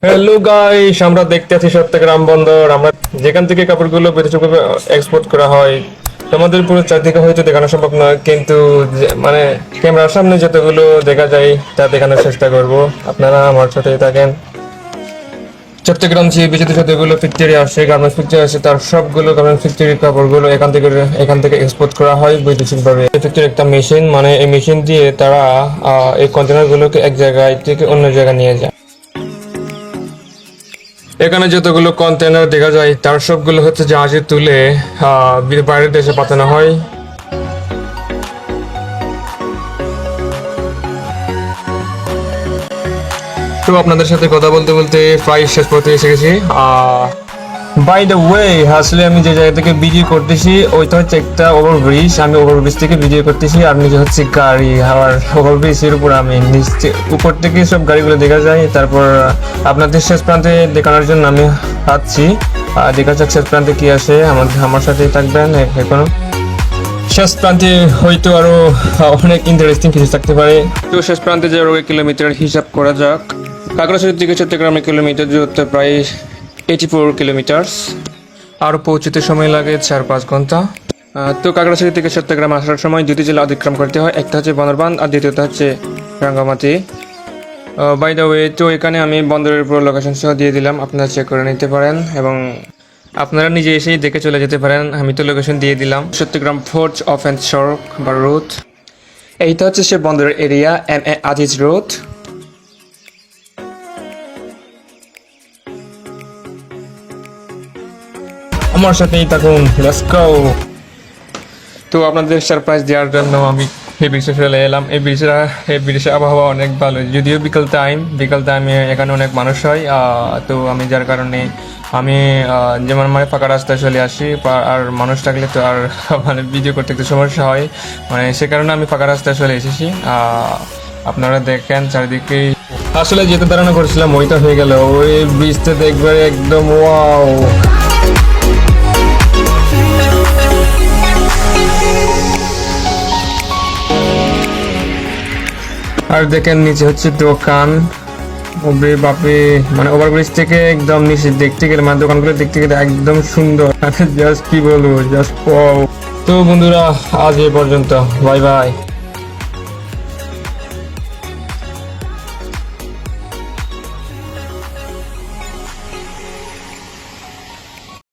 Hello guys, আমরা দেখতে আছি চট্টগ্রাম বন্দর। আমরা যেখান থেকে কাপড়গুলো বিদেশে এক্সপোর্ট করা হয়, তোমাদের পুরো চারদিকে হয়তো দেখানো সম্ভব নয়, কিন্তু মানে ক্যামেরার সামনে যতগুলো দেখা যায় তা দেখানোর চেষ্টা করব। আপনারা আমার সাথে থাকেন। চট্টগ্রাম যে বিচিত্র যতগুলো ফ্যাক্টরি আছে, গার্মেন্টস ফ্যাক্টরি আছে, তার সবগুলো গার্মেন্টস ফ্যাক্টরির কাপড়গুলো এখান থেকে এক্সপোর্ট করা হয় বৈদেশিকভাবে। এই ফ্যাক্টরি একটা মেশিন, মানে এই মেশিন দিয়ে তারা এই কন্টেনারগুলোকে এক জায়গায় থেকে অন্য জায়গায় নিয়ে যায়। এখানে যতগুলো কন্টেনার দেখা যায় তার সবগুলো হচ্ছে জাহাজে তুলে বাইরের দেশে পাঠানো হয়। তো আপনাদের সাথে কথা বলতে বলতে প্রায় শেষ পথে এসে গেছি। বাই দ্য ওয়ে, আসলে আমি যে জায়গা থেকে ভিডিও করতেছি ওইটা হচ্ছে একটা ওভারব্রিজ। আমি ওভারব্রিজ থেকে ভিডিও করতেছি, আর নিচে হচ্ছে গাড়ি। আবার ওভারব্রিজের উপর আমি উপর থেকে সব গাড়িগুলো দেখা যায়। তারপর আপনাদের শেষ প্রান্তে দেখানোর জন্য আমি হাঁটছি। দেখা যাক শেষ প্রান্তে কি আসে। আমার সাথেই থাকবেন এখনো। শেষ প্রান্তে হয়তো আরো অনেক ইন্টারেস্টিং কিছু থাকতে পারে। তো শেষ প্রান্তে যে কিলোমিটার হিসাব করা যাক। খাগড়াছড়ি থেকে চট্টগ্রামের কিলোমিটার দূরত্ব প্রায় 84 কিলোমিটার। আর পৌঁছতে সময় লাগে 4-5 ঘন্টা। তো খাগড়াছড়ি থেকে চট্টগ্রাম আসার সময় দুটি জেলা অতিক্রম করতে হয়, একটা হচ্ছে বান্দরবান আর দ্বিতীয়টা হচ্ছে রাঙ্গামাটি। বাই দ্য ওয়ে, তো এখানে আমি বন্দরের পুরো লোকেশন সহ দিয়ে দিলাম, আপনারা চেক করে নিতে পারেন এবং আপনারা নিজে এসেই দেখে চলে যেতে পারেন। আমি তো লোকেশন দিয়ে দিলাম। চট্টগ্রাম ফোর্ট অফেন্স সড়ক বা রোড, এইটা হচ্ছে সে বন্দরের এরিয়া, MA আজিজ রোড। আমার সাথেই থাকুন, লেটস গো। তো আপনাদের সারপ্রাইজ দেওয়ার জন্য আমি এই ব্রিজে চলে এলাম। এই ব্রিজের আবহাওয়া অনেক ভালো, যদিও বিকাল টাইমে এখানে অনেক মানুষ হয়। তো আমি যার কারণে আমি যেমন মানে ফাঁকা রাস্তায় চলে আসি, আর মানুষ থাকলে তো আর মানে ভিডিও করতে একটু সমস্যা হয়, মানে সে কারণে আমি ফাঁকা রাস্তায় চলে এসেছি। আপনারা দেখেন চারিদিকে। আসলে যেতে ধারণা করছিলাম ওইটা হয়ে গেল। ওই ব্রিজটা দেখবে একদম ওয়াও। আর দেখেন নিচে হচ্ছে দোকান। বাপরে, মানে ওভারব্রিজ থেকে একদম নিচে দেখতে গেলে, মানে দোকানগুলো দেখতে গেলে একদম সুন্দর। জাস্ট কি বলবো, জাস্ট ওয়াও। তো বন্ধুরা, আজ এ পর্যন্ত, বাই বাই।